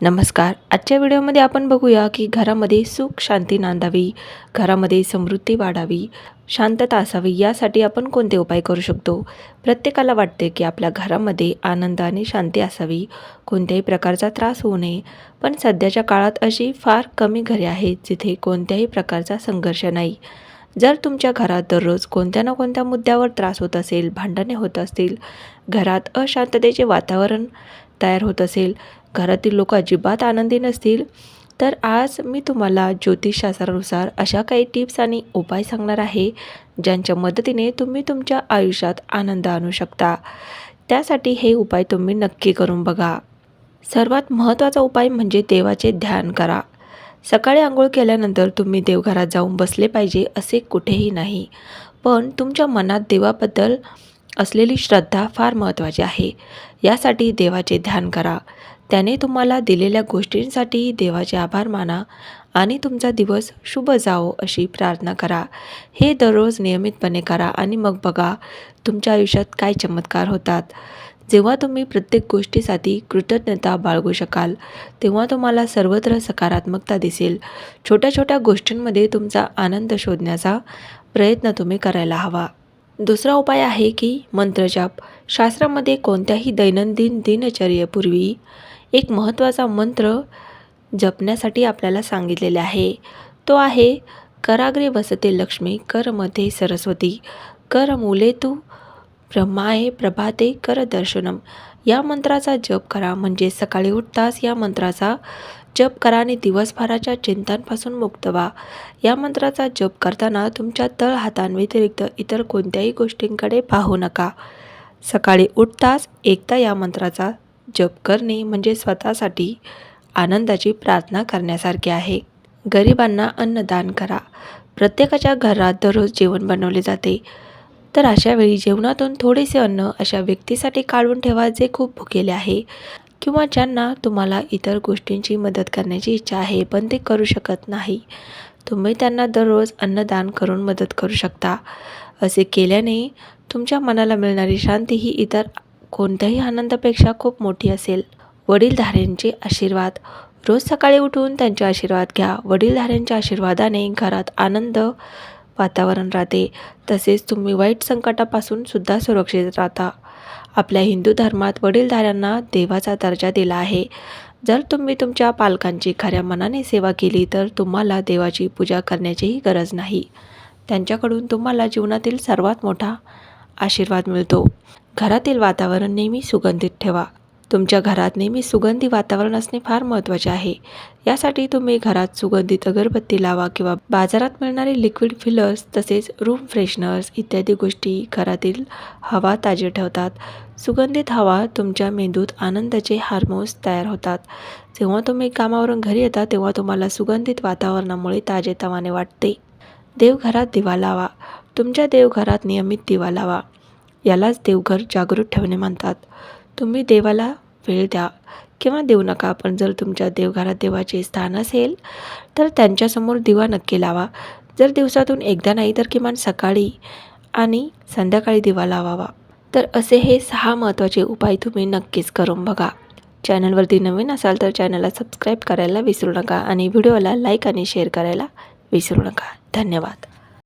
नमस्कार. आजच्या व्हिडिओमध्ये आपण बघूया की घरामध्ये सुख शांती नांदावी, घरामध्ये समृद्धी वाढावी, शांतता असावी यासाठी आपण कोणते उपाय करू शकतो. प्रत्येकाला वाटते की आपल्या घरामध्ये आनंद आणि शांती असावी, कोणत्याही प्रकारचा त्रास होऊ नये. पण सध्याच्या काळात अशी फार कमी घरे आहेत जिथे कोणत्याही प्रकारचा संघर्ष नाही. जर तुमच्या घरात दररोज कोणत्या ना कोणत्या मुद्द्यावर त्रास होत असेल, भांडणे होत असतील, घरात अशांततेचे वातावरण तयार होत असेल, घरातील लोक अजिबात आनंदी नसतील, तर आज मी तुम्हाला ज्योतिषशास्त्रानुसार अशा काही टिप्स आणि उपाय सांगणार आहे ज्यांच्या मदतीने तुम्ही तुमच्या आयुष्यात आनंद आणू शकता. त्यासाठी हे उपाय तुम्ही नक्की करून बघा. सर्वात महत्त्वाचा उपाय म्हणजे देवाचे ध्यान करा. सकाळी आंघोळ केल्यानंतर तुम्ही देवघरात जाऊन बसले पाहिजे असे कुठेही नाही, पण तुमच्या मनात देवाबद्दल असलेली श्रद्धा फार महत्त्वाची आहे. यासाठी देवाचे ध्यान करा. त्याने तुम्हाला दिलेल्या गोष्टींसाठी देवाचे आभार माना आणि तुमचा दिवस शुभ जावो अशी प्रार्थना करा. हे दररोज नियमितपणे करा आणि मग बघा तुमच्या आयुष्यात काय चमत्कार होतात. जेव्हा तुम्ही प्रत्येक गोष्टीसाठी कृतज्ञता बाळगू शकाल, तेव्हा तुम्हाला सर्वत्र सकारात्मकता दिसेल. छोट्या छोट्या गोष्टींमध्ये तुमचा आनंद शोधण्याचा प्रयत्न तुम्ही करायला हवा. दुसरा उपाय आहे की मंत्रजाप. शास्त्रामध्ये कोणत्याही दैनंदिन दिनचर्येपूर्वी एक महत्त्वाचा मंत्र जपण्यासाठी आपल्याला सांगितलेले आहे. तो आहे कराग्रे वसते लक्ष्मी, करमध्ये सरस्वती, करमूले तू ब्रह्माये प्रभाते कर दर्शनम. या मंत्राचा जप करा. म्हणजे सकाळी उठताच या मंत्राचा जप करा आणि दिवसभराच्या चिंतांपासून मुक्त व्हा. या मंत्राचा जप करताना तुमच्या तळहातांव्यतिरिक्त इतर कोणत्याही गोष्टींकडे पाहू नका. सकाळी उठताच एकदा या मंत्राचा जप करणे म्हणजे स्वतःसाठी आनंदाची प्रार्थना करण्यासारखे आहे. गरिबांना अन्नदान करा. प्रत्येकाच्या घरात दररोज जेवण बनवले जाते, तर अशा वेळी जेवणातून थोडेसे अन्न अशा व्यक्तीसाठी काढून ठेवा जे खूप भुकेले आहे किंवा ज्यांना तुम्हाला इतर गोष्टींची मदत करण्याची इच्छा आहे पण ते करू शकत नाही. तुम्ही त्यांना दररोज अन्नदान करून मदत करू शकता. असे केल्याने तुमच्या मनाला मिळणारी शांती ही इतर कोणत्याही आनंदापेक्षा खूप मोठी असेल. वडीलधाऱ्यांचे आशीर्वाद. रोज सकाळी उठून त्यांचे आशीर्वाद घ्या. वडीलधाऱ्यांच्या आशीर्वादाने घरात आनंद वातावरण राहते. तसेच तुम्ही वाईट संकटापासून सुद्धा सुरक्षित राहता. आपल्या हिंदू धर्मात वडीलधाऱ्यांना देवाचा दर्जा दिला आहे. जर तुम्ही तुमच्या पालकांची खऱ्या मनाने सेवा केली तर तुम्हाला देवाची पूजा करण्याचीही गरज नाही. त्यांच्याकडून तुम्हाला जीवनातील सर्वात मोठा आशीर्वाद मिळतो. घरातील वातावरण नेहमी सुगंधित ठेवा. तुमच्या घरात नेहमी सुगंधी वातावरण असणे फार महत्त्वाचे आहे. यासाठी तुम्ही घरात सुगंधित अगरबत्ती लावा किंवा बाजारात मिळणारे लिक्विड फिलर्स तसेच रूम फ्रेशनर्स इत्यादी गोष्टी घरातील हवा ताजी ठेवतात. सुगंधित हवा तुमच्या मेंदूत आनंदाचे हार्मोन्स तयार होतात. जेव्हा तुम्ही कामावरून घरी येता तेव्हा तुम्हाला सुगंधित वातावरणामुळे ताजेतवाने वाटते. देवघरात दिवा लावा. तुमच्या देवघरात नियमित दिवा लावा. यालाच देवघर जागृत ठेवणे म्हणतात. तुम्ही देवाला वेळ द्या किंवा देऊ नका, पण जर तुमच्या देवघरात देवाचे स्थान असेल तर त्यांच्यासमोर दिवा नक्की लावा. जर दिवसातून एकदा नाही तर किमान सकाळी आणि संध्याकाळी दिवा लावावा. तर असे हे 6 महत्त्वाचे उपाय तुम्ही नक्कीच करून बघा. चॅनलवरती नवीन असाल तर चॅनलला सबस्क्राईब करायला विसरू नका आणि व्हिडिओला लाईक आणि शेअर करायला विसरू नका. धन्यवाद.